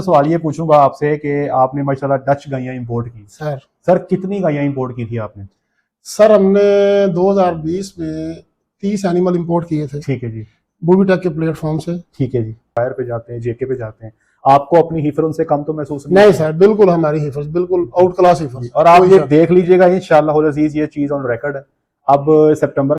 सवाल ये पूछूंगा आपसे कि आपने माशाल्लाह डच गायें इंपोर्ट की। सर कितनी गायें इंपोर्ट की थी आपने? सर हमने 2020 में 30 एनिमल इंपोर्ट किए थे। ठीक है जी। बूबीटेक के प्लेटफॉर्म से। ठीक है जी। फायर पे जाते हैं, जेके पे जाते हैं, आपको अपनी हिफर उनसे कम तो महसूस नहीं सर, बिल्कुल हमारी हिफर्स बिल्कुल आउट क्लास हिफर्स। और आप ये देख लीजिएगा इंशाल्लाह अजीज, ये चीज ऑन रिकॉर्ड है। अब सितंबर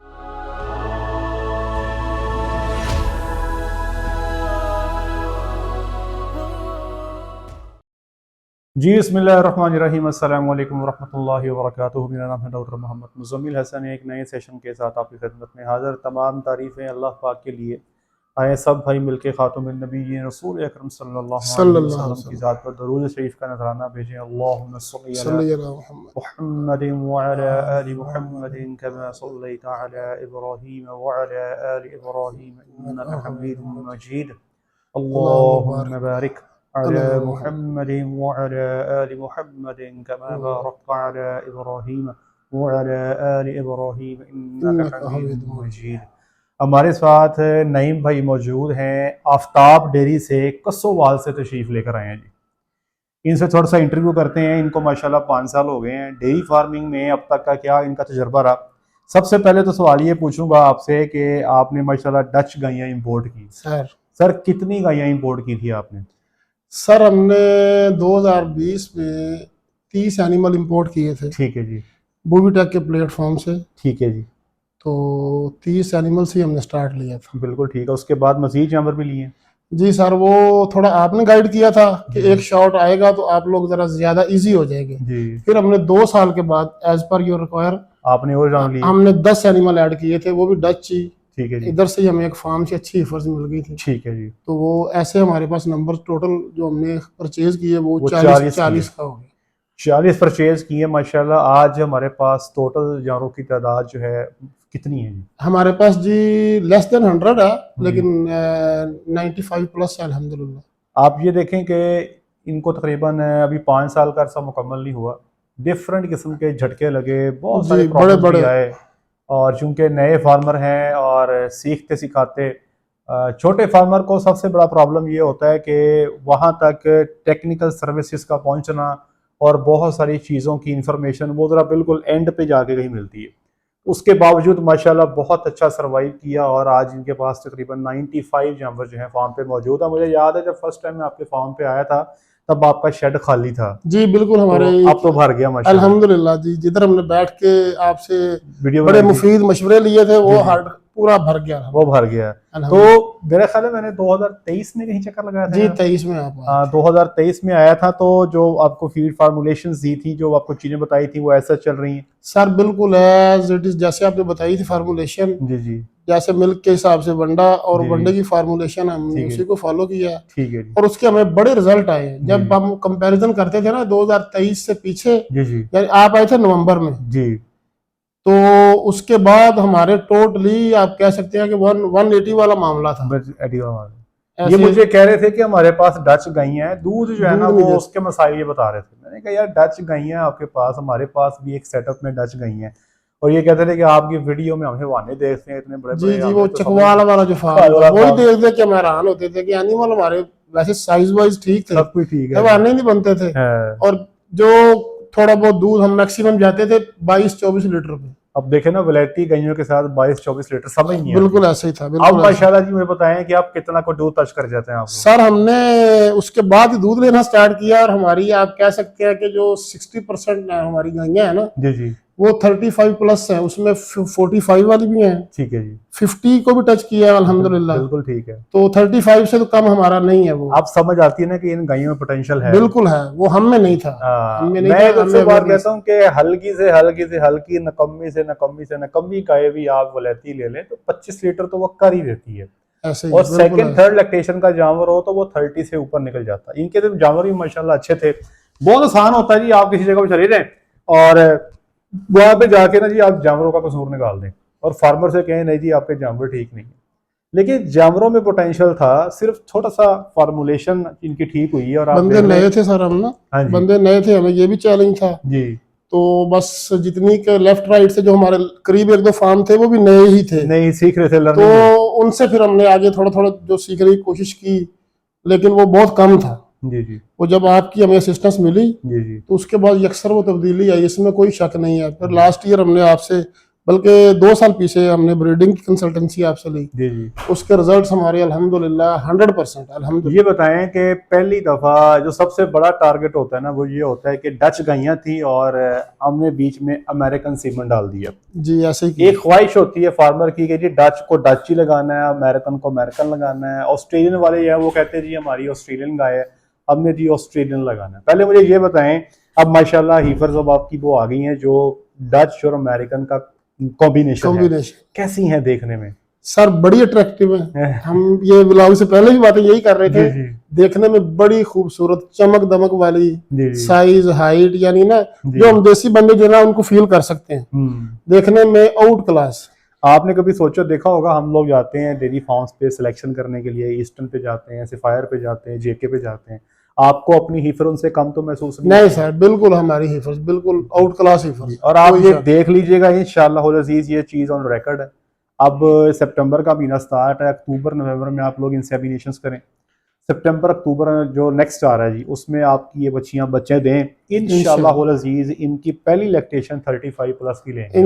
जी, बिस्मिल्लाहिर्रहमानिर्रहीम, अस्सलाम वालेकुम वरहमतुल्लाहि वबरकातुहू। मेरा नाम है डॉक्टर मोहम्मद मुज़म्मिल हसन। एक नए सेशन के साथ आपकी खिदमत में हाज़िर। तमाम तारीफ़ें अल्लाह पाक के लिए। आए सब भाई मिलके खातमुन नबी रसूल अकरम सल्लल्लाहु अलैहि वसल्लम की ज़ात पर दरूद शरीफ का नजराना भेजें। अल्लाहुम्मा सल्ली अला मुहम्मदिन व अला आलि मुहम्मदिन कमा सल्लैता अला इब्राहीम व अला आलि इब्राहीम इन्नका हमीदुम मजीद। अल्लाहुम्मा बारिक अला मुहम्मदिन व अला आलि मुहम्मदिन कमा बारकता अला इब्राहीम व अला आलि इब्राहीम इन्नका हमीदुम मजीद। हमारे साथ नईम भाई मौजूद हैं, आफ्ताब डेयरी से कसोवाल से तशरीफ़ लेकर आए हैं जी। इनसे थोड़ा सा इंटरव्यू करते हैं। इनको माशाल्लाह 5 साल हो गए हैं डेयरी फार्मिंग में। अब तक का क्या इनका तजर्बा रहा। सबसे पहले तो सवाल ये पूछूंगा आपसे कि आपने माशाल्लाह डच गायें इंपोर्ट की। सर कितनी गायें इंपोर्ट की थी आपने? सर हमने 2020 में 30 एनिमल इंपोर्ट किए थे। ठीक है जी। बूबीटेक के प्लेटफॉर्म से। ठीक है जी। तो 30 एनिमल से हमने स्टार्ट लिया था। बिल्कुल ठीक है। उसके बाद मजीद जानवर भी लिए? जी सर, वो थोड़ा आपने गाइड किया था कि एक शॉट आएगा तो आप लोग जरा ज्यादा इजी हो जाएंगे जी। फिर हमने 2 साल के बाद एज पर योर रिक्वायर आपने और जानवर लिए? हमने 10 एनिमल ऐड किए थे, वो भी डच ही। ठीक है जी। इधर से ही हमें एक फार्म से अच्छी हिफर्स मिल गई थी। ठीक है जी। तो वो ऐसे हमारे पास नंबर टोटल जो हमने परचेज किए वो 40 का हो गया। 40 परचेज किए माशाल्लाह। आज हमारे पास टोटल जानवरों की तादाद जो है कितनी है जी? हमारे पास जी लेस देन 100 है, लेकिन 95 प्लस है अल्हम्दुलिल्लाह। आप ये देखें कि इनको तकरीबन अभी 5 साल का अरसा मुकम्मल नहीं हुआ, डिफरेंट किस्म के झटके लगे, बहुत सारे प्रॉब्लम्स भी आए। और चूंकि नए फार्मर हैं और सीखते सिखाते, छोटे फार्मर को सबसे बड़ा प्रॉब्लम ये होता है कि वहाँ तक टेक्निकल सर्विसेज का पहुँचना और बहुत सारी चीज़ों की इंफॉर्मेशन वो ज़रा बिल्कुल एंड पे जाके कहीं मिलती है। उसके बावजूद माशाल्लाह बहुत अच्छा सर्वाइव किया और आज इनके पास तकरीबन 95 जानवर जो है फार्म पे मौजूद है। मुझे याद है जब फर्स्ट टाइम मैं आपके फार्म पे आया था तब आपका शेड खाली था जी। बिल्कुल हमारे तो अब तो भर गया माशाल्लाह अल्हम्दुलिल्लाह जी। जिधर हमने बैठ के आपसे वीडियो बड़े मुफीद मशवरे लिए थे वो पूरा भर गया, वो भर गया। तो मेरा ख्याल है मैंने 2023 में कहीं चक्कर लगाया था जी। 23 में आप 2023 में आया था। तो जो आपको फीड फार्मूलेशंस दी थी, जो आपको चीजें बताई थी, वो ऐसा चल रही हैं? सर बिल्कुल एज इट इज जैसे आपने बताई थी फार्मूलेशन जी जी। जैसे मिल्क के हिसाब से वंडा और वंडे की फार्मूलेशन हमने उसी को फॉलो किया। ठीक है। और उसके हमें बड़े रिजल्ट आए। जब हम कंपैरिजन करते थे ना 2023 से पीछे, यानी आप आए थे नवंबर में जी, तो उसके बाद हमारे टोटली आप कह सकते हैं कि 180 वाला मामला था। ये मुझे कह रहे थे कि हमारे पास डच गायें हैं, दूध जो है ना वो उसके मसाइल ये बता रहे थे। मैंने कहा यार डच गायें हैं आपके पास, हमारे पास भी एक सेटअप में डच गायें हैं। और ये कहते थे कि आपकी वीडियो में हमें वाने देखते हैं इतने बड़े जी जी। वो चकवाल वाला जो फार्म वही देख देख के हम हैरान होते थे कि एनिमल हमारे वैसे साइज वाइज ठीक थे, सब कुछ ठीक है, वाने नहीं बनते थे। और जो थोड़ा बहुत दूध हम मैक्सिमम जाते थे 22-24 लीटर पे। अब देखे ना वैरायटी गायों के साथ 22-24 लीटर समझ नहीं बिल्कुल ऐसे ही था। अब माशाल्लाह जी मुझे बताएं कि आप कितना को दूध टच कर जाते हैं आप? सर हमने उसके बाद दूध लेना स्टार्ट किया और हमारी आप कह सकते हैं कि जो 60% हमारी गायें हैं ना जी जी, वो 35 प्लस है, उसमें 45 वाली भी हैं। ठीक है जी। 50 को भी टच किया है अल्हम्दुलिल्लाह। बिल्कुल ठीक है। तो 35 से तो कम हमारा नहीं है। वो आप समझ आती है ना कि इन गायों में पोटेंशियल है। बिल्कुल है, वो हम में नहीं था। मैं सबसे बात कहता हूँ कि हल्की नकम्मी से नकम्मी गाय भी आप वलैती ले लें तो 25 लीटर तो वो कर ही देती है। और सेकंड थर्ड लैक्टेशन का जानवर हो तो वो 30 से ऊपर निकल जाता है। इनके तो जानवर भी माशाल्लाह अच्छे थे। बहुत आसान होता है जी, आप किसी जगह पे चले जाएं और वहां पे जाके ना जी आप जानवरों का कसूर निकाल दें और फार्मर से कहें नहीं जी आपके जानवर ठीक नहीं है। लेकिन जानवरों में पोटेंशियल था, सिर्फ छोटा सा फार्मूलेशन इनकी ठीक हुई है। और बंदे नए थे सर, हम ना बंदे नए थे, हमें ये भी चैलेंज था जी। तो बस जितनी के लेफ्ट राइट से जो हमारे करीब 1-2 फार्म थे वो भी नए ही थे, नहीं सीख रहे थे तो उनसे फिर हमने आगे थोड़ा थोड़ा जो सीखने की कोशिश की, लेकिन वो बहुत कम था। जी जी वो जब आपकी हमें असिस्टेंस मिली जी जी तो उसके बाद यकसर वो तब्दीली आई, इसमें कोई शक नहीं है। फिर लास्ट ईयर हमने आपसे, बल्कि 2 साल पीछे हमने ब्रीडिंग की कंसल्टेंसी आपसे ली, जी जी। उसके रिजल्ट हमारे अल्हम्दुलिल्लाह 100%। ये अल्हम्दुलिल्लाह। बताएं कि पहली दफा जो सबसे बड़ा टारगेट होता है ना वो ये होता है कि डच गायें थी और हमने बीच में अमेरिकन सीमन डाल दिया। जी ऐसे ही एक ख्वाहिश होती है फार्मर की कि जी डच को डच ही लगाना है, अमेरिकन को अमेरिकन लगाना है। ऑस्ट्रेलियन वाले जो है वो कहते हैं जी हमारी ऑस्ट्रेलियन गाय है, हमने जी ऑस्ट्रेलियन लगाना है। पहले मुझे ये बताएं, अब माशाल्लाह हीफर्स अब आपकी वो आ गई हैं जो डच और अमेरिकन का कॉम्बिनेशन है, कॉम्बिनेशन कैसी हैं देखने में? सर बड़ी अट्रैक्टिव है। हम ये ब्लॉग से पहले भी बातें यही कर रहे जी थे, जी देखने में बड़ी खूबसूरत चमक दमक वाली, जी जी साइज हाइट, यानी ना जी। जो हम देसी बंदे जो है ना उनको फील कर सकते हैं, देखने में आउट क्लास। आपने कभी सोचो देखा होगा, हम लोग जाते हैं डेयरी फार्म्स पे सिलेक्शन करने के लिए, ईस्टर्न पे जाते हैं, सफायर पे जाते हैं, जेके पे जाते हैं, आपको अपनी हीफर उनसे कम तो महसूस नहीं सर, बिल्कुल हमारी हिफाजत बिल्कुल आउट क्लास हिफाजत। और आप ये देख लीजिएगा इंशाअल्लाह अज़ीज़, ये चीज़ ऑन रिकॉर्ड है। अब सितंबर का महीना स्टार्ट है, अक्टूबर नवंबर में आप लोग इंसेमिनेशंस करें, सितंबर अक्टूबर जो नेक्स्ट आ रहा है जी उसमें आपकी ये बच्चियां बच्चे दें इंशाअल्लाह अज़ीज़। इनकी पहली लैक्टेशन 35 प्लस की लेंगे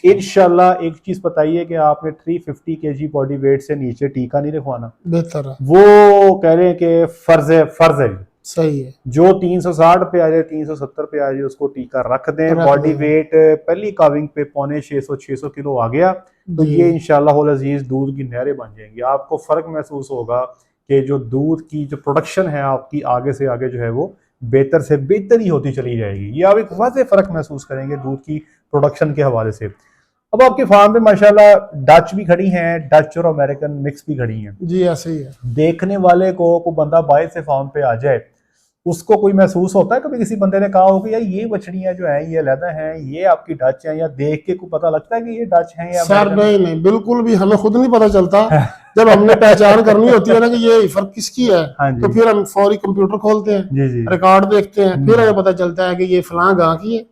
इंशाअल्लाह। एक चीज बताइए कि आपने 350 kg बॉडी वेट से नीचे टीका नहीं रखवाना, बेहतर है। वो कह रहे हैं कि फर्ज है सही है। जो 360 पे आ जाए 370 पे आ जाए उसको टीका रख दें। बॉडी वेट पहली काविंग पे 550-600 किलो आ गया तो ये इंशाअल्लाह अज़ीज़ दूध की नहरें बन जाएंगी। आपको फर्क महसूस होगा कि जो दूध की जो प्रोडक्शन है आपकी आगे से आगे जो है वो बेहतर से बेहतर ही होती चली जाएगी। ये आप एक वाज़ेह फर्क महसूस करेंगे दूध की प्रोडक्शन के हवाले से। अब आपके फार्म में माशाल्लाह डच भी खड़ी हैं, डच और अमेरिकन मिक्स भी खड़ी हैं। जी ऐसे ही है। देखने वाले को कोई बंदा बाहर से फार्म पे आ जाए, उसको कोई महसूस होता है कभी किसी बंदे ने कहा हो कि यार ये बछड़ियां जो है ये अलग हैं, ये आपकी डच हैं, या देख के को पता लगता है कि ये डच हैं या सर? नहीं, बिल्कुल भी हमें खुद नहीं पता चलता। जब हमने पहचान करनी होती है ना कि ये फर्क किसकी है, तो फिर हम फौरी कंप्यूटर खोलते हैं, रिकॉर्ड देखते हैं, फिर हमें पता चलता है कि ये फलां गांव की है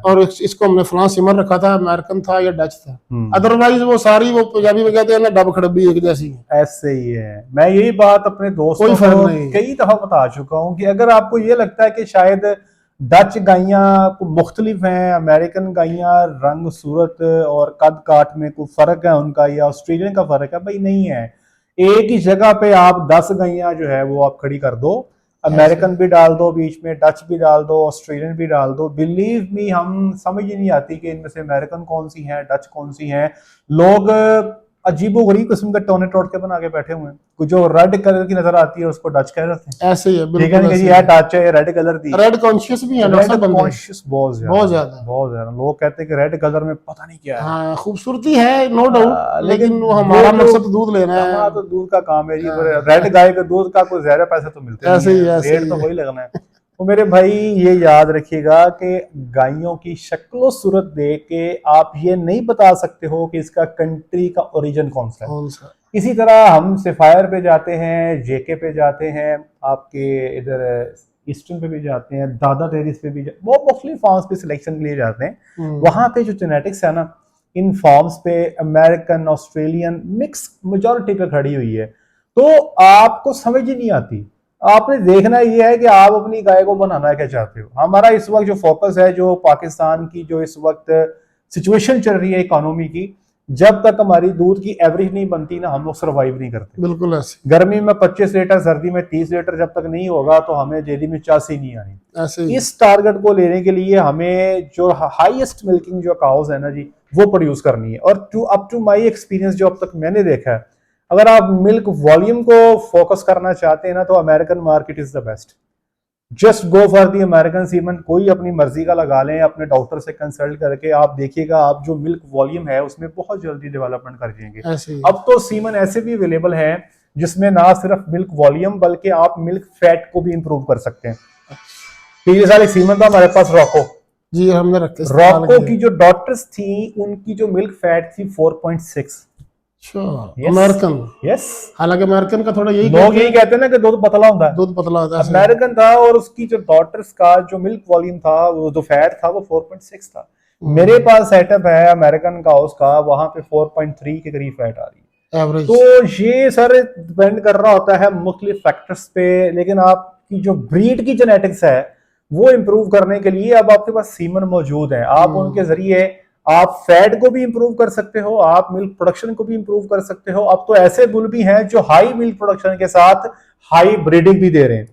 और इसको हमने फलां सिमर रखा था, अमेरिकन था या डच था। अदरवाइज वो सारी, वो पंजाबी में कहते हैं ना, डब खड़बी एक जैसी है। ऐसे ही है। मैं यही बात अपने दोस्तों को कई दफा बता चुका हूँ कि अगर आपको ये लगता है कि शायद डच गाइयां मुख्तलिफ हैं, अमेरिकन गाइयां रंग सूरत और कद काट में कोई फर्क है उनका, या ऑस्ट्रेलियन का फर्क है, भाई नहीं है। एक ही जगह पे आप 10 गाइयां जो है वो आप खड़ी कर दो, अमेरिकन भी डाल दो बीच में, डच भी डाल दो, ऑस्ट्रेलियन भी डाल दो, बिलीव मी हम समझ ही नहीं आती कि इनमें से अमेरिकन कौन सी है, डच कौन सी है। लोग अजीबो गरीब किस्म के टोने टोट के बना के बैठे हुए हैं। कुछ जो रेड कलर की नजर आती है उसको डच कह रहे हैं, ऐसे ही है, ठीक है कि ये डच है, रेड कलर दी, रेड कॉन्शियस भी है, रेड कॉन्शियस बहुत ज्यादा। लोग कहते हैं कि रेड कलर में पता नहीं क्या है। हाँ, खूबसूरती है नो डाउट, लेकिन वो हमारा मकसद दूध लेना है। हमारा तो दूध का काम है जी, रेड गाय के दूध का कोई ज्यादा पैसे तो मिलते नहीं है, रेट तो वही लगना है। तो मेरे भाई ये याद रखिएगा कि गायों की शक्लो सूरत देख के आप ये नहीं बता सकते हो कि इसका कंट्री का ओरिजिन कौन सा है। इसी तरह हम सफायर पे जाते हैं, जेके पे जाते हैं, आपके इधर ईस्टर्न पे भी जाते हैं, दादा डेयरीज पे भी वो मुख्तलिफ फार्म्स पे सिलेक्शन के लिए जाते हैं। वहां पे जो जेनेटिक्स है ना, इन फार्म्स पे अमेरिकन ऑस्ट्रेलियन मिक्स मेजॉरिटी पे खड़ी हुई है, तो आपको समझ ही नहीं आती। आपने देखना ये है कि आप अपनी गाय को बनाना क्या चाहते हो। हमारा इस वक्त जो फोकस है, जो पाकिस्तान की जो इस वक्त सिचुएशन चल रही है इकोनॉमी की, जब तक हमारी दूध की एवरेज नहीं बनती ना हम लोग सर्वाइव नहीं करते। बिल्कुल ऐसे। गर्मी में 25 लीटर, सर्दी में 30 लीटर जब तक नहीं होगा तो हमें डेली में चासी नहीं आनी। ऐसे इस टारगेट को लेने के लिए हमें जो हाईएस्ट मिल्किंग जो काउज है ना जी वो प्रोड्यूस करनी है। और अप टू माई एक्सपीरियंस जो अब तक मैंने देखा है, अगर आप मिल्क वॉल्यूम को फोकस करना चाहते हैं ना तो American market is the best. Just go for the American semen, कोई अपनी मर्जी का लगा लें, अपने डॉक्टर से कंसल्ट करके आप देखिएगा, आप जो मिल्क वॉल्यूम है उसमें बहुत जल्दी डेवलपमेंट कर जाएंगे। अब तो सीमन ऐसे भी अवेलेबल है जिसमें ना सिर्फ मिल्क वॉल्यूम बल्कि आप मिल्क फैट को भी इंप्रूव कर सकते हैं। पिछले साल एक सीमन था हमारे पास रॉको जी, हमने रखे। रॉको की जो डॉटर्स थी उनकी जो मिल्क फैट थी 4.6। अमेरिकन, यस, हालांकि अमेरिकन का थोड़ा लोग यही कहते हैं ना कि दूध पतला होता है, दूध पतला होता है। अमेरिकन था और उसकी जो डॉटर्स का जो मिल्क वॉल्यूम था, वो जो फैट था वो 4.6 था। मेरे पास सेटअप है अमेरिकन का, उसका वहां पे 4.3 के करीब फैट आ रही है एवरेज। तो ये सर डिपेंड कर रहा होता है मुख्तलिफ फैक्टर्स पे, लेकिन आप आपकी जो ब्रीड की जेनेटिक्स है वो इंप्रूव करने के लिए अब आपके पास सीमन मौजूद है। आप उनके जरिए आप फैट को भी इंप्रूव कर सकते हो, आप मिल्क प्रोडक्शन को भी इंप्रूव कर सकते हो। अब तो ऐसे बुल भी हैं जो हाई मिल्क प्रोडक्शन के साथ हाई ब्रीडिंग भी दे रहे हैं,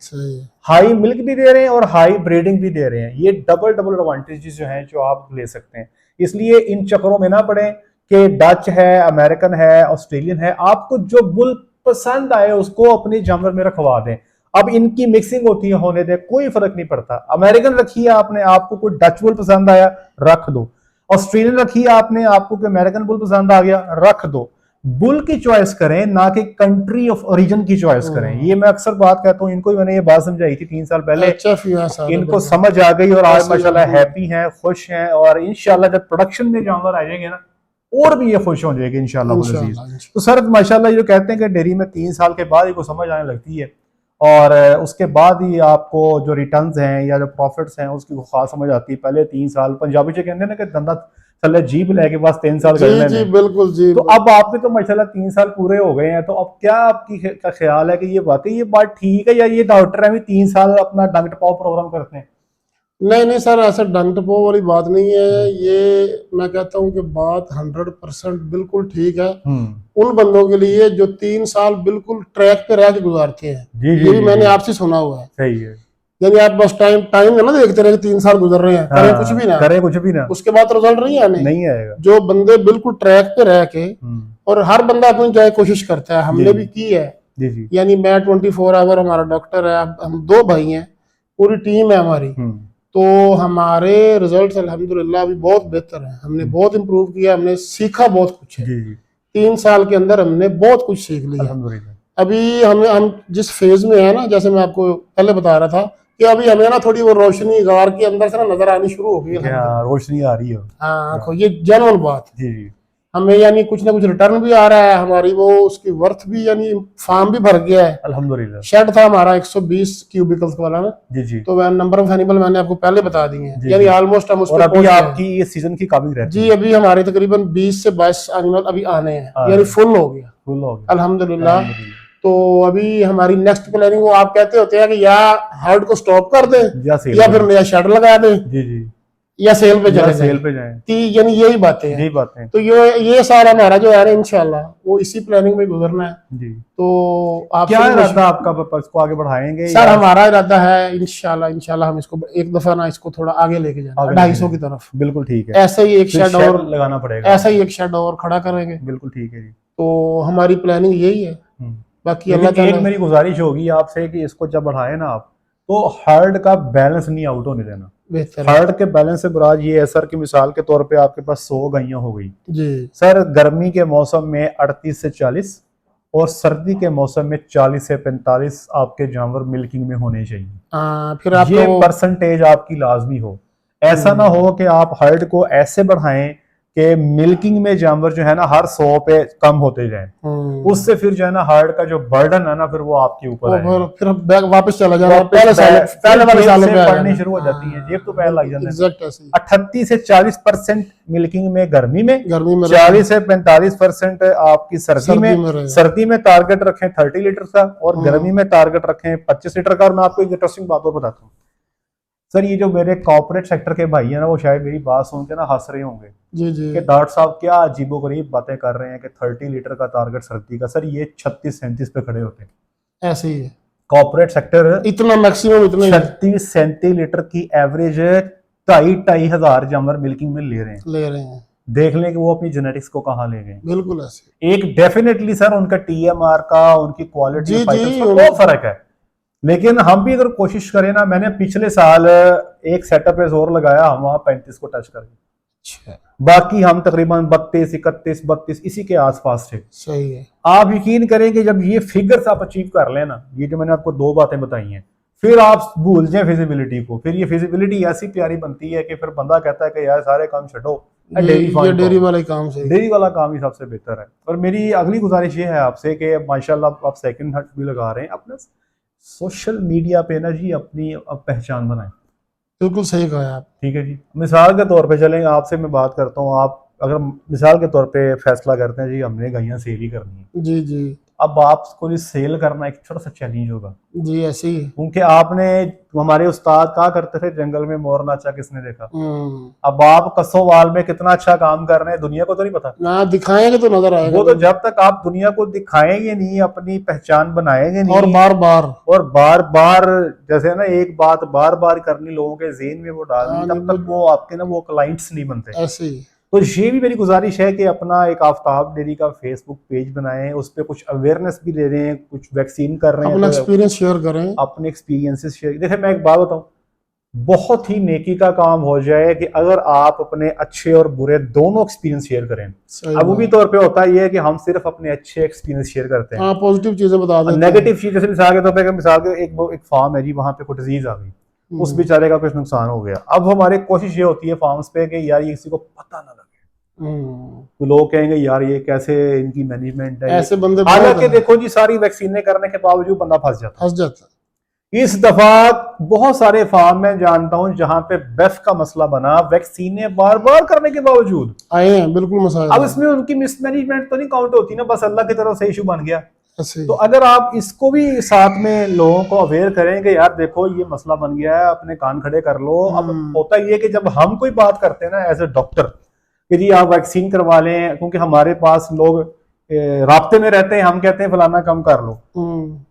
हाई मिल्क भी दे रहे हैं और हाई ब्रीडिंग भी दे रहे हैं। ये डबल डबल एडवांटेजेस जो हैं जो आप ले सकते हैं। इसलिए इन चक्करों में ना पड़े कि डच है, अमेरिकन है, ऑस्ट्रेलियन है। आपको जो बुल पसंद आए उसको अपने जानवर में रखवा दें। अब इनकी मिक्सिंग होती है, होने दे, कोई फर्क नहीं पड़ता। अमेरिकन रखी है आपने, आपको कोई डच बुल पसंद आया रख दो। ऑस्ट्रेलियन रखी है आपने, आपको कोई अमेरिकन बुल पसंद आ गया रख दो। बुल की चॉइस करें, ना कि कंट्री ऑफ ओरिजिन की चॉइस करें। ये मैं अक्सर बात कहता हूँ, इनको मैंने ये बात समझाई थी 3 साल पहले, इनको समझ आ गई और आज माशाल्लाह हैप्पी हैं, खुश हैं। और इंशाल्लाह जब प्रोडक्शन में जानवर आ जाएंगे ना और भी ये खुश हो जाएगी इंशाल्लाह। तो सर माशाल्लाह ये कहते हैं कि डेयरी में 3 साल के बाद ही को समझ आने लगती है और उसके बाद ही आपको जो रिटर्न्स हैं या जो प्रॉफिट्स हैं उसकी खास समझ आती है। पहले 3 साल पंजाबी से कहते हैं ना कि धंधा चले जीप लेके बस 3 साल कर जी बिल्कुल जी। तो अब आपके तो माशाल्लाह 3 साल पूरे हो गए हैं, तो अब क्या आपकी का ख्याल है कि ये वाकई ये बात ठीक है या ये डॉक्टर है भी 3 साल अपना डंग टपाओ प्रोग्राम करते हैं? नहीं नहीं सर, ऐसा डंग टपो वाली बात नहीं है। ये मैं कहता हूँ कि बात 100% बिल्कुल ठीक है उन बंदों के लिए जो 3 साल बिल्कुल ट्रैक पे रह के गुजारते हैं। ये भी मैंने आपसे सुना हुआ है। सही है। यानी आप बस टाइम ना देखते रहे 3 साल गुजर रहे हैं, करें कुछ भी ना, उसके बाद रिजल्ट नहीं आएगा। जो बंदे बिल्कुल ट्रैक पे रह के, और हर बंदा अपनी जगह कोशिश करता है, हमने भी की है। यानी मैं 24 आवर, हमारा डॉक्टर है, हम 2 भाई हैं, पूरी टीम है हमारी। तो हमारे रिजल्ट्स अल्हम्दुलिल्लाह अभी बहुत बेहतर है। हमने बहुत इंप्रूव किया, हमने सीखा बहुत कुछ है। 3 साल के अंदर हमने बहुत कुछ सीख लिया। अभी हम जिस फेज में है ना, जैसे मैं आपको पहले बता रहा था कि अभी हमें ना थोड़ी वो रोशनी गार के अंदर से ना नजर आनी शुरू हो गई है। रोशनी आ रही है। हाँ, ये जेन्युइन बात जी। हमें यानी कुछ ना कुछ रिटर्न भी आ रहा है, हमारी वो उसकी वर्थ भी, यानी फार्म भी भर गया है अल्हम्दुलिल्लाह। शेड था हमारा 120 क्यूबिकल्स वाला ना जी। तो नंबर ऑफ एनिमल मैंने आपको पहले बता दिए हैं, यानी ऑलमोस्ट हम उस पर अभी आपकी ये सीजन की काबिल रहती है जी। अभी हमारे तकरीबन 20 से 22 एनिमल अभी आने हैं, यानी फुल हो गया अल्हम्दुलिल्लाह। तो अभी हमारी नेक्स्ट प्लानिंग, वो आप कहते होते हैं कि या हर्ड को स्टॉप कर दें या फिर नया शेड लगा दें जी या सेल पे जाएं। यानी यही बातें तो ये सारा हमारा जो है इंशाल्लाह वो इसी प्लानिंग में गुजरना है जी। तो आप क्या इरादा आपका, इसको आगे बढ़ाएंगे? सर हमारा इरादा है इंशाल्लाह हम इसको एक दफा ना इसको थोड़ा आगे लेके जाना 250 की तरफ। बिल्कुल ठीक है। ऐसा ही एक शेड और लगाना पड़ेगा, ऐसा ही एक शेड और खड़ा करेंगे। बिल्कुल ठीक है जी। तो हमारी प्लानिंग यही है। बाकी एक मेरी गुजारिश होगी आपसे कि इसको जब बढ़ाए ना आप, तो हर्ड का बैलेंस नहीं आउट होने देना। हर्ड के बैलेंस से मुराद ये है सर कि मिसाल के तौर पे आपके पास 100 गायें हो गई जी सर, गर्मी के मौसम में 38 से 40 और सर्दी के मौसम में 40 से 45 आपके जानवर मिल्किंग में होने चाहिए। फिर आप ये परसेंटेज आपकी लाजमी हो। ऐसा ना हो कि आप हर्ड को ऐसे बढ़ाएं कि मिल्किंग में जानवर जो है ना हर 100 पे कम होते जाएं, उससे फिर जो है ना हार्ड का जो बर्डन है ना फिर वो आपके ऊपर है, फिर बैग वापस चला जाना, पहले वाले सालों में पड़नी शुरू हो जाती है, जेब तो पैर लग जाते हैं। 38 से 40% मिल्किंग में गर्मी में 40 से 45% आपकी सर्दी में टारगेट रखें 30 लीटर का और गर्मी में टारगेट रखें 25 लीटर का। और मैं आपको एक इंटरेस्टिंग बात और बताता हूँ सर, ये जो मेरे कॉर्पोरेट सेक्टर के भाई है ना, वो शायद मेरी बात सुन के ना हंस रहे होंगे जी जी कि डॉक्टर साहब क्या अजीबोगरीब बातें कर रहे हैं कि 30 लीटर का टारगेट सर्दी का। सर ये 36-37 पे खड़े होते हैं, ऐसे ही है कॉर्पोरेट सेक्टर। इतना मैक्सिमम इतना 36-37 लीटर की एवरेज 2,500 हजार जानवर मिल्किंग में ले रहे हैं। देख लें कि वो अपनी जेनेटिक्स को कहाँ ले गए। बिल्कुल ऐसे एक डेफिनेटली सर उनका TMR का, उनकी क्वालिटी बहुत फर्क है। लेकिन हम भी अगर कोशिश करें ना, मैंने पिछले साल एक सेटअप पे जोर लगाया, हम वहां 35 को टच कर गए, बाकी हम तकरीबन 32, 31, 32 इसी के आसपास थे। सही है। आप यकीन करें कि जब ये फिगर्स आप अचीव कर लेना, ये जो मैंने आपको 2 बातें बताई हैं, फिर आप भूल जाए फिजिबिलिटी को। फिर ये फिजिबिलिटी ऐसी प्यारी बनती है कि फिर बंदा कहता है कि यार सारे काम छो, डेयरी वाला काम ही सबसे बेहतर है। और मेरी अगली गुजारिश ये है आपसे कि माशाल्लाह आप सेकंड हट भी लगा रहे हैं, अपने सोशल मीडिया पे ना जी अपनी पहचान बनाएं। बिल्कुल सही कहा आप। ठीक है जी। मिसाल के तौर पे चलेंगे, आपसे मैं बात करता हूँ, आप अगर मिसाल के तौर पे फैसला करते हैं जी हमने गायें सेल ही करनी है जी जी, अब आपको सेल करना एक छोटा सा चैलेंज होगा जी, ऐसे ही। क्योंकि आपने, हमारे उस्ताद कहा करते थे जंगल में मोर नाचा किसने देखा। अब आप कसोवाल में कितना अच्छा काम कर रहे हैं, दुनिया को तो नहीं पता ना, दिखाएंगे तो नजर आएगा। वो तो जब तक आप दुनिया को दिखाएंगे नहीं, अपनी पहचान बनाएंगे नहीं, और बार बार जैसे ना एक बात बार बार करनी लोगों के ज़हन में वो डालनी, तब तक वो आपके ना वो क्लाइंट्स नहीं बनते। ऐसे ही। तो ये भी मेरी गुजारिश है कि अपना एक आफ्ताब डेयरी का फेसबुक पेज बनाएं, उस पर कुछ अवेयरनेस भी दे रहे हैं, कुछ वैक्सीन कर रहे हैं, अपना एक्सपीरियंस शेयर करें, अपने एक्सपीरियंसेस शेयर। देखिए मैं एक बात बताऊं, बहुत ही नेकी का काम हो जाए कि अगर आप अपने अच्छे और बुरे दोनों एक्सपीरियंस शेयर करें। अब वो भी तौर पे होता है ये कि हम सिर्फ अपने अच्छे एक्सपीरियंस शेयर करते हैं, पॉजिटिव चीजें बता देते हैं, नेगेटिव चीज जैसे मिसाल के एक फार्म है जी, वहां पे कोई डिजीज आ गई, उस बेचारे का कुछ नुकसान हो गया। अब हमारी कोशिश ये होती है फार्म्स पे कि यार ये किसी को पता ना लगे, तो लोग कहेंगे यार ये कैसे इनकी मैनेजमेंट है, ऐसे बंदे। हालांकि देखो जी सारी वैक्सीनें करने के बावजूद बंदा फंस जाता। इस दफा बहुत सारे फार्म में जानता हूं जहां पे बेफ का मसला बना, वैक्सीनें बार बार करने के बावजूद आए हैं, बिल्कुल मसला। अब इसमें उनकी मिसमैनेजमेंट तो नहीं काउंट होती ना, बस अल्लाह की तरफ से इशू बन गया। तो अगर आप इसको भी साथ में लोगों को अवेयर करें कि यार देखो ये मसला बन गया है, अपने कान खड़े कर लो। अब होता ये कि जब हम कोई बात करते हैं ना एज ए डॉक्टर कि जी आप वैक्सीन करवा लें, क्योंकि हमारे पास लोग राब्ते में रहते हैं, हम कहते हैं फलाना कम कर लो,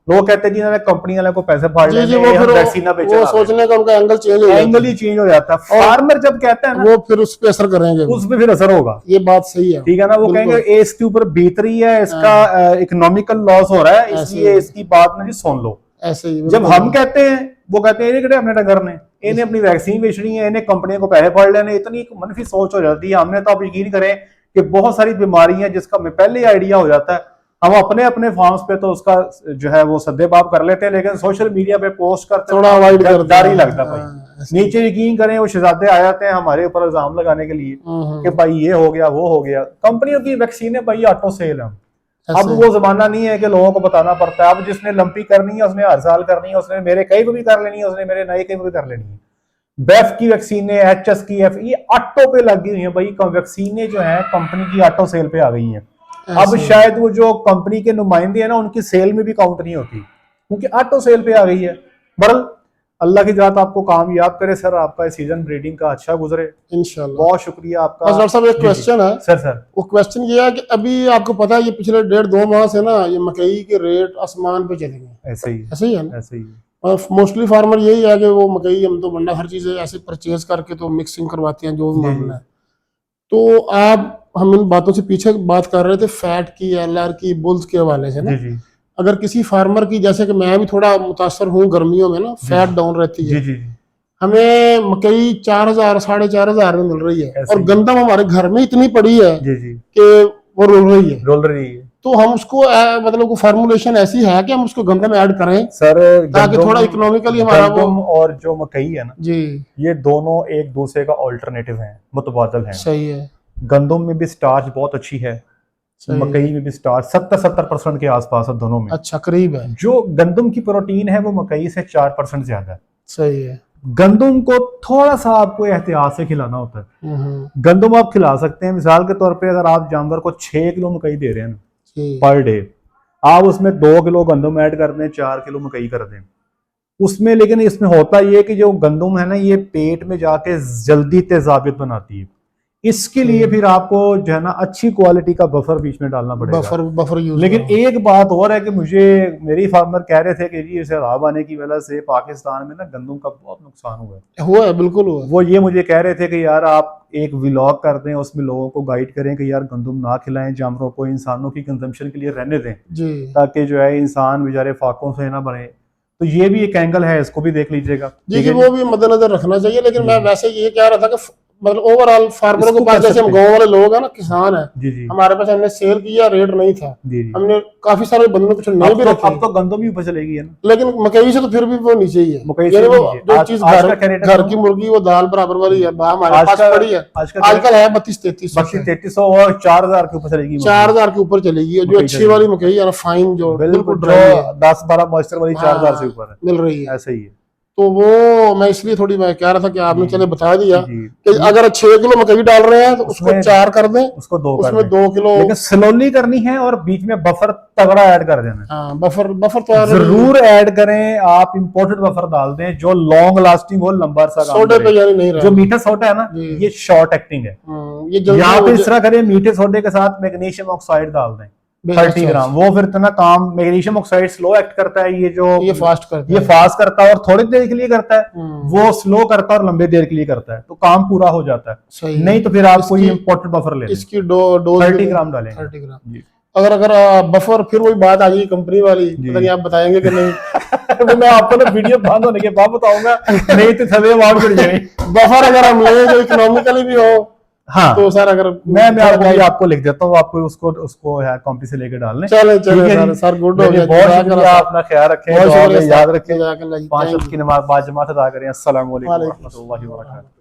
लोग कहते हैं जी ना कंपनी वाले को पैसे फाड़ लेंगे, हम वैक्सीन बेचना, सोचने का उनका एंगल ही चेंज हो जाता है। फार्मर जब कहता है ना वो फिर उस पर असर करेंगे, उस पर फिर असर होगा। ये बात सही है, ठीक है ना, वो कहेंगे इसके ऊपर बीत रही है, इसका इकोनॉमिकल लॉस हो रहा है, इसलिए इसकी बात ना जी सुन लो। ऐसे ही जब हम कहते हैं वो कहते हैं इन्हें अपने डगर ने इन्हें अपनी वैक्सीन बेचनी है, इन्हें कंपनियों को पैसे फाड़ लेने, इतनी मनफी सोच हो जाती है। हमने तो आप यकीन करें कि बहुत सारी बीमारियां जिसका हमें पहले आइडिया हो जाता है, हम अपने अपने फार्म्स पे तो उसका जो है वो सद्देबाब कर लेते हैं, लेकिन सोशल मीडिया पे पोस्ट करते थोड़ा अवॉइड डर ही लगता है भाई। नीचे यकीन करें वो शहजादे आ जाते हैं हमारे ऊपर इल्जाम लगाने के लिए कि भाई ये हो गया वो हो गया। कंपनियों की वैक्सीन भाई ऑटो सेल है, अब वो जमाना नहीं है कि लोगों को बताना पड़ता है। अब जिसने लंपी करनी है उसने हर साल करनी है, उसने मेरे कई को भी कर लेनी है, उसने मेरे नए कई को भी कर लेनी है। बेफ की वैक्सीन है, एचएस की एफ, ये ऑटो पे लगी हुई है भाई। वैक्सीनें जो है कंपनी की ऑटो सेल पे आ गई हैं। अब शायद वो जो कंपनी के नुमाइंदे हैं ना उनकी सेल में भी काउंट नहीं होती, क्योंकि ऑटो सेल पे आ गई है। बहरहाल अल्लाह की जात आपको कामयाब करे सर, आपका सीजन ब्रीडिंग का अच्छा गुजरे इंशाल्लाह। बहुत शुक्रिया आपका। डॉक्टर साहब एक क्वेश्चन है सर वो क्वेश्चन ये है कि अभी आपको पता है ये पिछले 1.5-2 माह से ना ये मकई के रेट आसमान पे चले गए। ऐसे ही है ना, ऐसे ही और मोस्टली फार्मर यही है कि वो मकई हम तो बंडा हर चीजें ऐसे परचेज करके तो मिक्सिंग करवाते हैं जो भी मामला है। तो आप हम इन बातों से पीछे बात कर रहे थे फैट की, एलआर की, बुल्स के हवाले से ना, अगर किसी फार्मर की, जैसे कि मैं भी थोड़ा मुतासर हूँ गर्मियों में ना, फैट डाउन रहती है, हमें मकई 4,000 4,500 में मिल रही है और गंदम हमारे घर में इतनी पड़ी है कि वो रोल रही है। तो हम उसको मतलब फार्मूलेशन ऐसी है कि हम उसको गंदम ऐड करें सर, ताकि थोड़ा इकोनॉमिकली हमारा वो, और जो मकई है ना जी, ये दोनों एक दूसरे का ऑल्टरनेटिव है, मुतबादल है। सही है। गंदम में भी स्टार्च बहुत अच्छी है, मकई में भी स्टार्च 70% के आसपास है दोनों में, अच्छा करीब है। जो गंदम की प्रोटीन है वो मकई से 4% ज्यादा है। सही है। गंदम को थोड़ा सा आपको एहतियात से खिलाना होता है। गंदम आप खिला सकते हैं, मिसाल के तौर पे अगर आप जानवर को 6 किलो मकई दे रहे हैं पर डे, आप उसमें 2 किलो गंदम ऐड कर दें, 4 किलो मकई कर दें उसमें। लेकिन इसमें होता ये कि जो गंदम है ना ये पेट में जाके जल्दी तेजाबियत बनाती है, इसके लिए फिर आपको जो है ना अच्छी क्वालिटी का बफर बीच में डालना पड़ेगा, बफर यूज। लेकिन एक बात और है कि मुझे मेरी फार्मर कह रहे थे कि जी सैलाब आने की वजह से पाकिस्तान में ना गंदम का बहुत नुकसान हुआ है। बिल्कुल हुआ। वो ये मुझे कह रहे थे कि यार आप एक व्लॉग कर दें, उसमें लोगों को गाइड करें कि यार गंदम ना खिलाएं जानवरों को, इंसानों की कंजम्पशन के लिए रहने दें जी, ताकि जो है इंसान बेचारे फाकों से ना बने। तो ये भी एक एंगल है, इसको भी देख लीजिएगा जी, वो भी मद्देनजर रखना चाहिए। लेकिन मैं वैसे ये कह रहा था कि मतलब ओवरऑल फार्मरों के पास, जैसे हम गांव वाले लोग हैं ना, किसान है जी जी, हमारे पास हमने सेल किया, रेट नहीं था जी जी, हमने काफी सारे बंदों को नए भी रखे। अब तो गंदम भी ऊपर चलेगी है ना, लेकिन मकई से तो फिर भी वो नीचे ही है। मकई से वो जो चीज घर की मुर्गी वो दाल बराबर वाली है, हमारे पास पड़ी है आजकल है 32-33 और 4,000 के ऊपर चलेगी, 4,000 के ऊपर चलेगी। जो अच्छी वाली मकई है ना, फाइन जो बिल्कुल 10-12 मॉइस्चर वाली 4,000 से ऊपर मिल रही है, ऐसे ही है। तो वो मैं इसलिए थोड़ी मैं कह रहा था कि आपने चले बता दिया जी। कि अगर 6 किलो मकई डाल रहे हैं तो उसको उसमें 4 कर दें, उसको 2 कर उसमें दें। 2 किलो। लेकिन स्लोली करनी है और बीच में बफर तगड़ा ऐड कर देना है। हाँ, बफर तो already जरूर ऐड करें, आप इंपोर्टेड बफर डाल दें जो लॉन्ग लास्टिंग हो, लंबा सा काम सोडे पे करे। यानी नहीं जो रहा। मीठा सोडा है ना, जी। ये शॉर्ट एक्टिंग है। ये जल्दी यहाँ पे हो इस तरह करें, मीठे सोडे के साथ मैग्नीशियम ऑक्साइड डाल दें 30 ग्राम, वो फिर इतना काम। मैग्नीशियम ऑक्साइड स्लो एक्ट करता है, ये फास्ट करता ये है। फास्ट करता है और थोड़ी देर के लिए करता है, वो स्लो करता है और लंबे देर के लिए करता है, तो काम पूरा हो जाता है। सही। नहीं तो फिर आप कोई इंपोर्टेड बफर ले लें, इसकी डोज 30 ग्राम डालेंगे। 30 ग्राम। अगर बफर, फिर वही बात आ गई कंपनी वाली, पता नहीं आप बताएंगे कि नहीं। तो मैं आपको ना वीडियो बंद होने के बाद बताऊंगा, नहीं तो थले वाट कर जाएगी। बफर अगर हम लें जो इकोनॉमिकली भी हो, हाँ, तो सर अगर मैं आपको लिख देता हूँ, आपको उसको है कॉपी से लेके डाल लें। चले सर गुड हो गया। बहुत शुक्रिया, अपना ख्याल रखें, बहुत शुक्रिया, याद रखें, जज़ाकल्लाह जी। 5 वक्त की नमाज 5 जमात अदा करें। अस्सलाम वालेकुम वालेकुम रहमतुल्लाहि व बरकातहू।